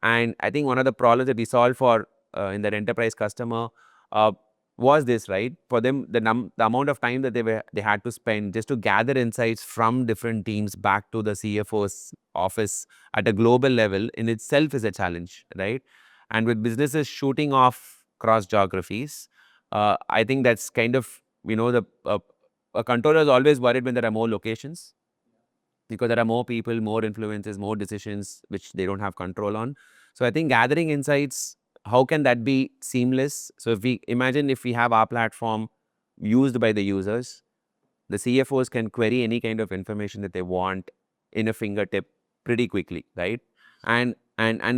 And I think one of the problems that we solved for in that enterprise customer uh, was this, right? For them, the amount of time that they had to spend just to gather insights from different teams back to the CFO's office at a global level in itself is a challenge, right? And with businesses shooting off cross geographies, I think that's kind of, a controller is always worried when there are more locations because there are more people, more influences, more decisions which they don't have control on. So I think gathering insights, how can that be seamless? So if we have our platform used by the users, the CFOs can query any kind of information that they want in a fingertip pretty quickly, right? And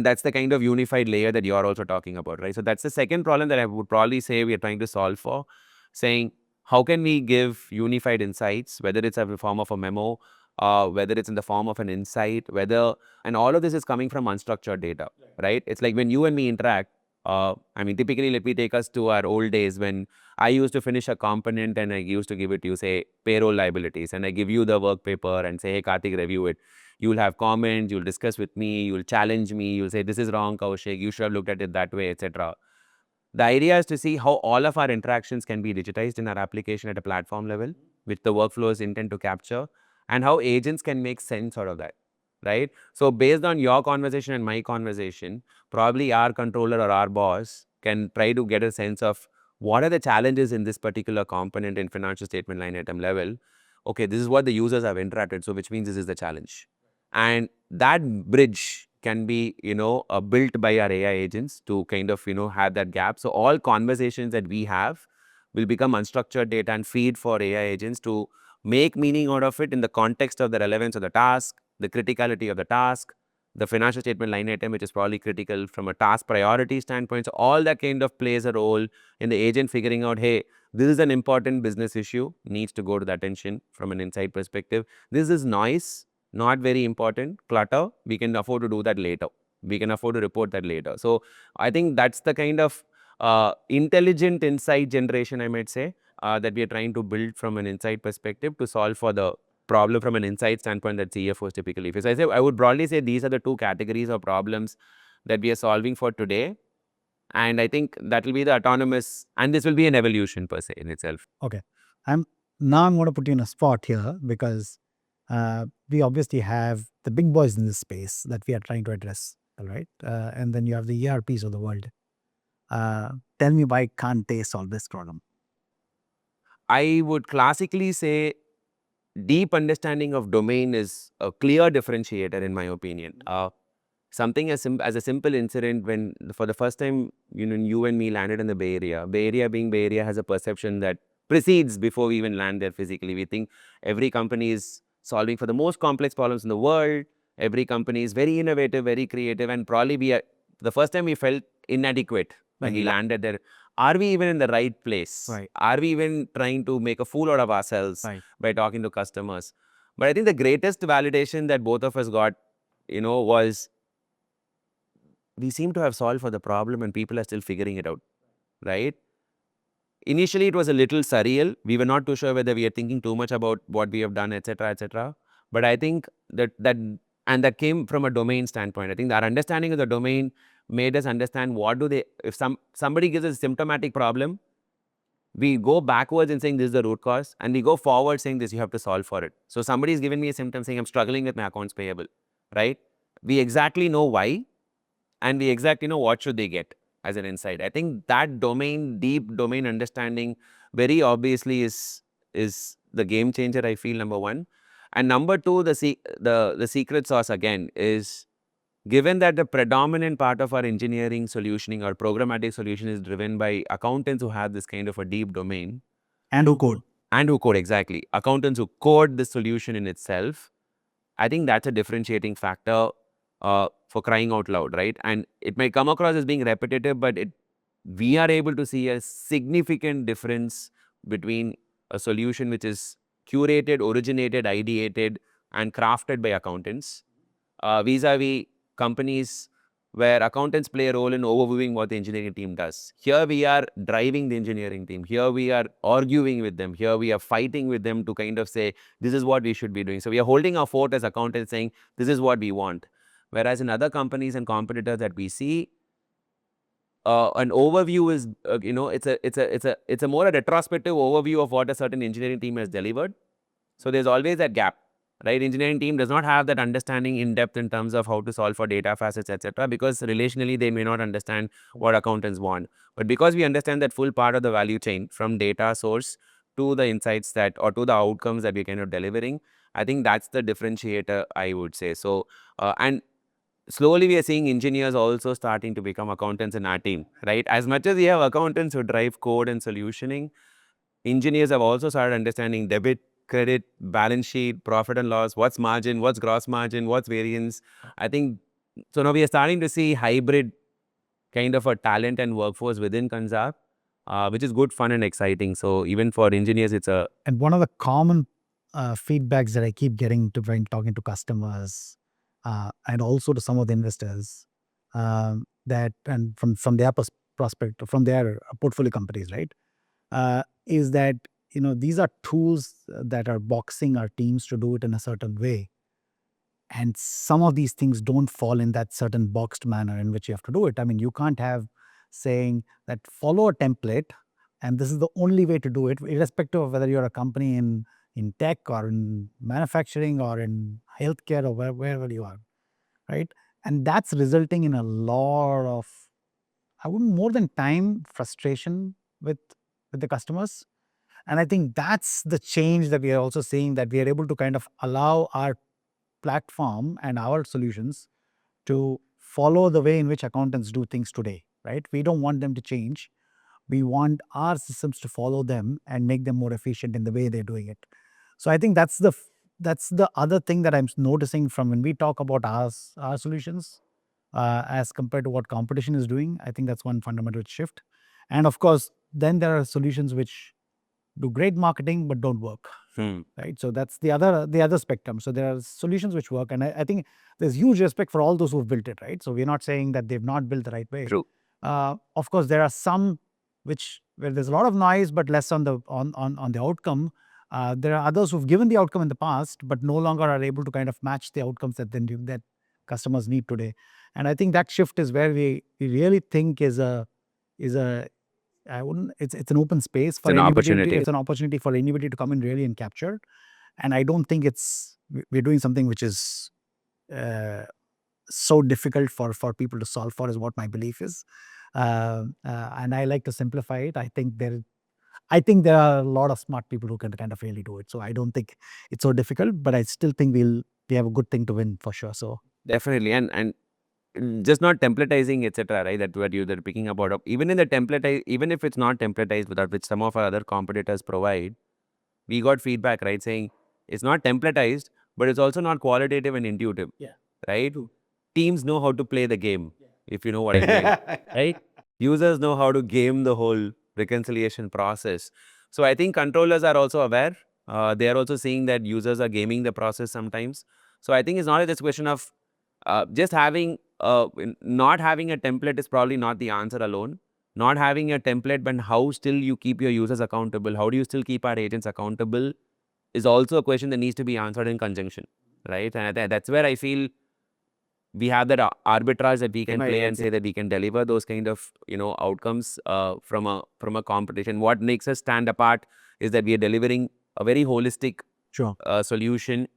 that's the kind of unified layer that you're also talking about, right? So that's the second problem that I would probably say we are trying to solve for, saying how can we give unified insights, whether it's in the form of a memo, whether it's in the form of an insight, and all of this is coming from unstructured data, right? It's like when you and me interact, typically, let me take us to our old days when I used to finish a component and I used to give it to you, say, payroll liabilities, and I give you the work paper and say, hey, Karthik, review it. You'll have comments, you'll discuss with me, you'll challenge me, you'll say, this is wrong, Kaushik, you should have looked at it that way, etc. The idea is to see how all of our interactions can be digitized in our application at a platform level, which the workflows intend to capture, and how agents can make sense out of that, right? So based on your conversation and my conversation, probably our controller or our boss can try to get a sense of what are the challenges in this particular component in financial statement line item level. Okay, this is what the users have interacted, so which means this is the challenge. And that bridge can be, built by our AI agents to kind of, have that gap. So all conversations that we have will become unstructured data and feed for AI agents to make meaning out of it in the context of the relevance of the task, the criticality of the task, the financial statement line item, which is probably critical from a task priority standpoint. So all that kind of plays a role in the agent figuring out, hey, this is an important business issue, needs to go to the attention from an insight perspective. This is noise, not very important, clutter, we can afford to do that later. We can afford to report that later. So I think that's the kind of intelligent insight generation, I might say, that we are trying to build from an insight perspective to solve for the problem from an insight standpoint that CFOs typically face. I would broadly say these are the two categories of problems that we are solving for today. And I think that will be the autonomous, and this will be an evolution per se in itself. Okay. I'm I'm going to put you in a spot here because we obviously have the big boys in this space that we are trying to address, all right? And then you have the ERPs of the world. Tell me, why can't they solve this problem? I would classically say deep understanding of domain is a clear differentiator in my opinion. Something as a simple incident when for the first time, you and me landed in the Bay Area. Bay Area being Bay Area has a perception that precedes before we even land there physically. We think every company is solving for the most complex problems in the world. Every company is very innovative, very creative, and probably the first time we felt inadequate when we landed there. Are we even in the right place? Right. Are we even trying to make a fool out of ourselves Right. by talking to customers? But I think the greatest validation that both of us got, was we seem to have solved for the problem and people are still figuring it out, right? Initially, it was a little surreal. We were not too sure whether we are thinking too much about what we have done, etc., etc. But I think that came from a domain standpoint. I think our understanding of the domain made us understand if somebody gives us a symptomatic problem, we go backwards in saying this is the root cause, and we go forward saying this, you have to solve for it. So somebody is giving me a symptom saying I'm struggling with my accounts payable, right? We exactly know why, and we exactly know what should they get as an insight. I think that deep domain understanding very obviously is the game changer, I feel, number one. And number two, the secret sauce again is, given that the predominant part of our engineering solutioning or programmatic solution is driven by accountants who have this kind of a deep domain. And who code? And who code, exactly. Accountants who code the solution in itself. I think that's a differentiating factor for crying out loud, right? And it may come across as being repetitive, but we are able to see a significant difference between a solution which is curated, originated, ideated, and crafted by accountants vis-a-vis companies where accountants play a role in overviewing what the engineering team does. Here we are driving the engineering team. Here we are arguing with them. Here we are fighting with them to kind of say, this is what we should be doing. So we are holding our fort as accountants saying, this is what we want. Whereas in other companies and competitors that we see, an overview is, it's a more a retrospective overview of what a certain engineering team has delivered. So there's always that gap, right? Engineering team does not have that understanding in depth in terms of how to solve for data facets, etc. Because relationally they may not understand what accountants want. But because we understand that full part of the value chain from data source to the insights that or to the outcomes that we're kind of delivering, I think that's the differentiator, I would say. So and slowly we are seeing engineers also starting to become accountants in our team, right? As much as we have accountants who drive code and solutioning, engineers have also started understanding debit, credit, balance sheet, profit and loss, what's margin, what's gross margin, what's variance. I think so now we are starting to see hybrid kind of a talent and workforce within Consarc, which is good, fun, and exciting. So even for engineers, it's a And one of the common feedbacks that I keep getting to when talking to customers and also to some of the investors that and from their prospect from their portfolio companies, right, is that these are tools that are boxing our teams to do it in a certain way, and some of these things don't fall in that certain boxed manner in which you have to do it. I mean, you can't have saying that follow a template and this is the only way to do it, irrespective of whether you're a company in tech or in manufacturing or in healthcare or wherever you are, right? And that's resulting in a lot of, I wouldn't more than time, frustration with the customers. And I think that's the change that we are also seeing, that we are able to kind of allow our platform and our solutions to follow the way in which accountants do things today, right? We don't want them to change. We want our systems to follow them and make them more efficient in the way they're doing it. So I think that's the other thing that I'm noticing from when we talk about our solutions as compared to what competition is doing. I think that's one fundamental shift. And of course, then there are solutions which do great marketing but don't work, right? So that's the other spectrum. So there are solutions which work, and I think there's huge respect for all those who've built it, right? So we're not saying that they've not built the right way. true. Of course, there are some where there's a lot of noise but less on the outcome. There are others who've given the outcome in the past but no longer are able to kind of match the outcomes that customers need today. And I think that shift is where we really think is a I wouldn't. It's an open space for It's an anybody. opportunity. It's an opportunity for anybody to come in really and capture. And I don't think we're doing something which is so difficult for people to solve for, is what my belief is. And I like to simplify it. I think there are a lot of smart people who can kind of really do it. So I don't think it's so difficult, but I still think we have a good thing to win for sure. So Definitely. And just not templatizing, etc. Right? That what you're picking about. Even in the template, even if it's not templatized, without which some of our other competitors provide, we got feedback, right, saying it's not templatized, but it's also not qualitative and intuitive. Yeah. Right? Teams know how to play the game, if you know what I mean. Right? Users know how to game the whole reconciliation process. So I think controllers are also aware. They are also seeing that users are gaming the process sometimes. So I think it's not just a question of just having not having a template is probably not the answer alone. Not having a template, but how still you keep your users accountable? How do you still keep our agents accountable? Is also a question that needs to be answered in conjunction, right? And that's where I feel we have that arbitrage that we can play and say that we can deliver those kind of outcomes from a competition. What makes us stand apart is that we are delivering a very holistic sure. solution,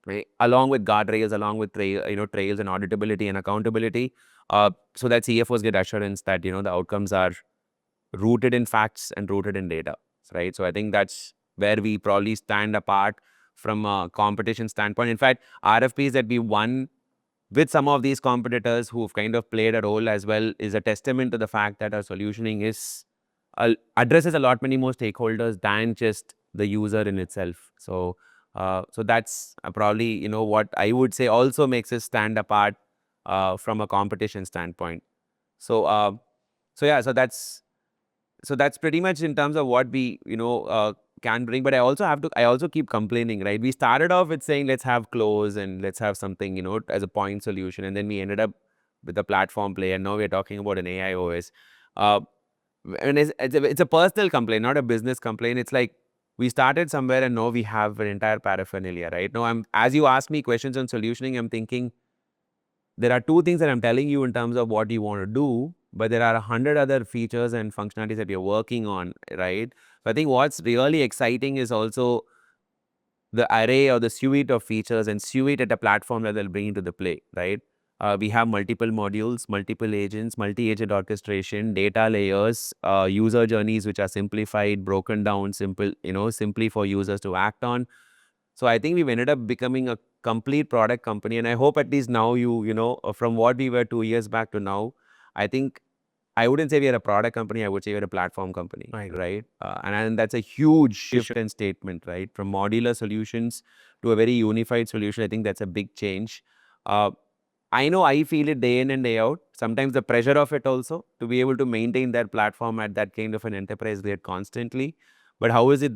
right? Along with guardrails, along with trails and auditability and accountability, so that CFOs get assurance that the outcomes are rooted in facts and rooted in data, right? So I think that's where we probably stand apart from a competition standpoint. In fact, RFPs that we won with some of these competitors who've kind of played a role as well is a testament to the fact that our solutioning addresses a lot many more stakeholders than just the user in itself. So that's probably what I would say also makes us stand apart from a competition standpoint. So So yeah, so that's pretty much in terms of what we can bring. But I also keep complaining, right? We started off with saying let's have close and let's have something as a point solution, and then we ended up with a platform play, and now we're talking about an AI OS. Uh, and it's a personal complaint, not a business complaint. It's like we started somewhere and now we have an entire paraphernalia, right? Now as you ask me questions on solutioning, I'm thinking there are two things that I'm telling you in terms of what you want to do, but there are 100 other features and functionalities that you're working on, right? So I think what's really exciting is also the array or the suite of features and suite at a platform that they'll bring into the play, right? We have multiple modules, multiple agents, multi-agent orchestration, data layers, user journeys which are simplified, broken down, simple, simply for users to act on. So I think we've ended up becoming a complete product company, and I hope at least now from what we were 2 years back to now, I think I wouldn't say we are a product company. I would say we're a platform company, right? And that's a huge shift in statement, right? From modular solutions to a very unified solution. I think that's a big change. Uh, I know I feel it day in and day out. Sometimes the pressure of it also to be able to maintain that platform at that kind of an enterprise grade constantly. But how is it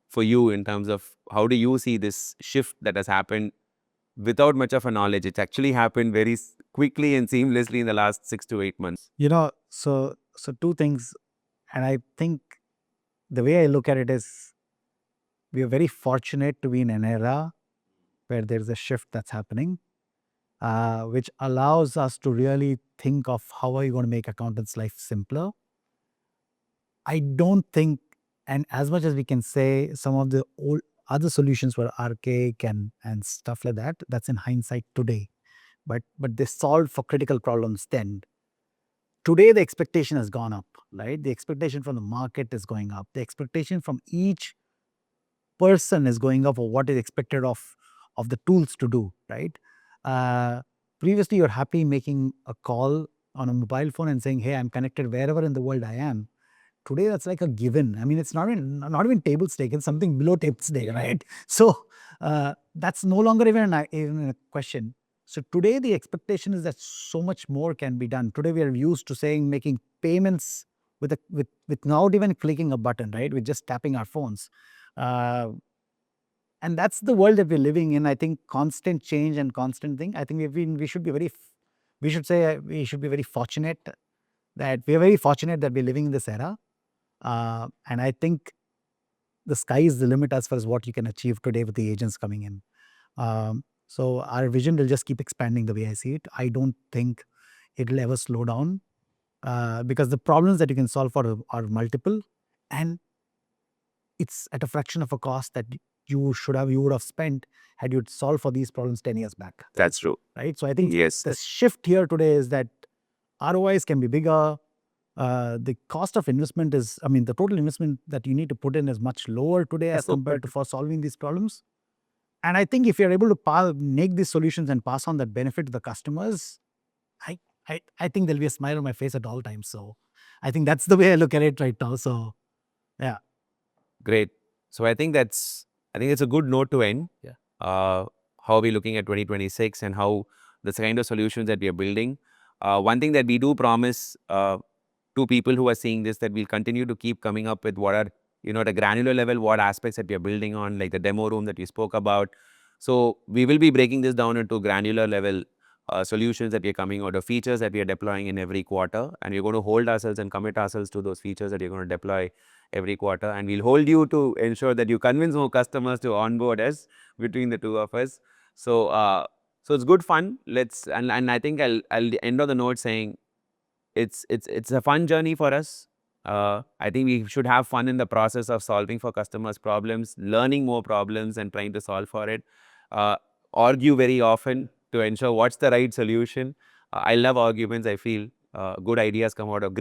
for you in terms of how do you see this shift that has happened without much of a knowledge? It's actually happened very quickly and seamlessly in the last 6 to 8 months. So two things, and I think the way I look at it is we are very fortunate to be in an era where there is a shift that's happening, which allows us to really think of how are you going to make accountants' life simpler. I don't think, and as much as we can say some of the old other solutions were archaic and stuff like that, that's in hindsight today. But they solved for critical problems then. Today, the expectation has gone up, right? The expectation from the market is going up. The expectation from each person is going up, or what is expected of the tools to do, right? Previously, you're happy making a call on a mobile phone and saying, hey, I'm connected wherever in the world I am. Today, that's like a given. I mean, it's not even table stake. It's something below table stake, right? So that's no longer even a question. So today, the expectation is that so much more can be done. Today, we are used to making payments with without even clicking a button, right? With just tapping our phones. And that's the world that we're living in. I think constant change and constant thing. I think we should be very fortunate that we're living in this era. And I think the sky is the limit as far as what you can achieve today with the agents coming in. So our vision will just keep expanding the way I see it. I don't think it'll ever slow down because the problems that you can solve for are multiple, and it's at a fraction of a cost that you would have spent had you solved for these problems 10 years back. That's true. Right? So I think Yes. the shift here today is that ROIs can be bigger. The cost of investment the total investment that you need to put in is much lower today as compared to for solving these problems. And I think if you're able to make these solutions and pass on that benefit to the customers, I think there'll be a smile on my face at all times. So I think that's the way I look at it right now. So yeah. Great. So I think it's a good note to end. Yeah. How are we looking at 2026 and how the kind of solutions that we are building? One thing that we do promise to people who are seeing this, that we'll continue to keep coming up with what are, at a granular level, what aspects that we are building on, like the demo room that we spoke about. So we will be breaking this down into granular level solutions that we are coming out of, features that we are deploying in every quarter, and we're going to hold ourselves and commit ourselves to those features that you're going to deploy every quarter, and we'll hold you to ensure that you convince more customers to onboard us between the two of us. So so it's good fun. And I think I'll end on the note saying it's a fun journey for us. I think we should have fun in the process of solving for customers' problems, learning more problems and trying to solve for it. Argue very often to ensure what's the right solution. I love arguments. I feel great ideas come out of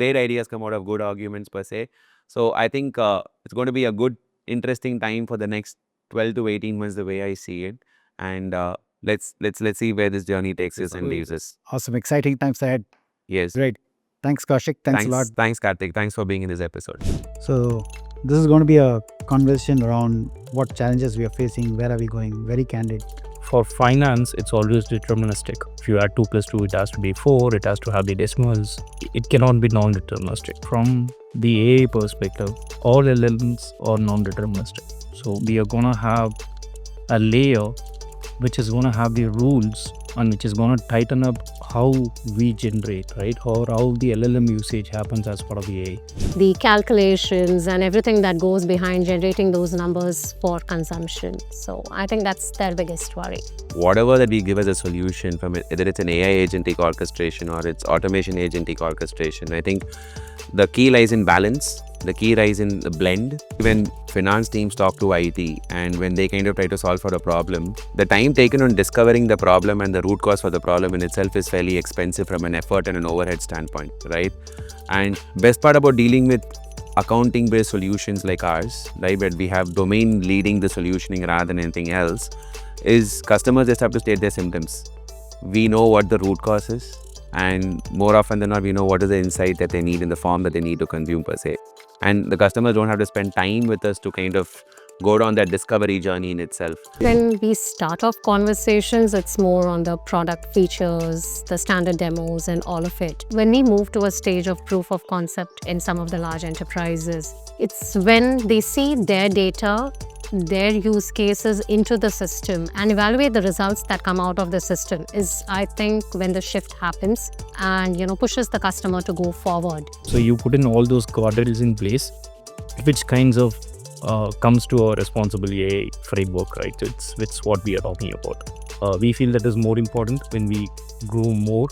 good arguments per se. So I think it's going to be a good, interesting time for the next 12 to 18 months, the way I see it. And let's see where this journey takes us and leaves us. Awesome. Exciting times ahead. Yes. Great. Thanks, Kaushik. Thanks a lot. Thanks, Karthik. Thanks for being in this episode. So this is going to be a conversation around what challenges we are facing, where are we going, very candid. for finance, it's always deterministic. If you add 2 plus 2, it has to be 4, it has to have the decimals. It cannot be non-deterministic. From the AI perspective, all LLMs are non-deterministic. So we are going to have a layer which is going to have the rules and which is going to tighten up how we generate, right? Or how the LLM usage happens as part of the AI. The calculations and everything that goes behind generating those numbers for consumption. So I think that's their biggest worry. Whatever that we give as a solution, from it, whether it's an AI agentic orchestration or it's automation agentic orchestration, I think the key lies in balance. The key lies in the blend. When finance teams talk to IT and when they kind of try to solve for a problem, the time taken on discovering the problem and the root cause for the problem in itself is fairly expensive from an effort and an overhead standpoint, right? And best part about dealing with accounting-based solutions like ours, right, where we have domain leading the solutioning rather than anything else, is customers just have to state their symptoms. We know what the root cause is, and more often than not, we know what is the insight that they need in the form that they need to consume per se. And the customers don't have to spend time with us to kind of go down that discovery journey in itself. When we start off conversations, it's more on the product features, the standard demos and all of it. When we move to a stage of proof of concept in some of the large enterprises, it's when they see their data, their use cases into the system and evaluate the results that come out of the system is, I think, when the shift happens and, pushes the customer to go forward. So you put in all those guardrails in place, which kinds of comes to our responsible AI framework, right? It's what we are talking about. We feel that is more important when we grow more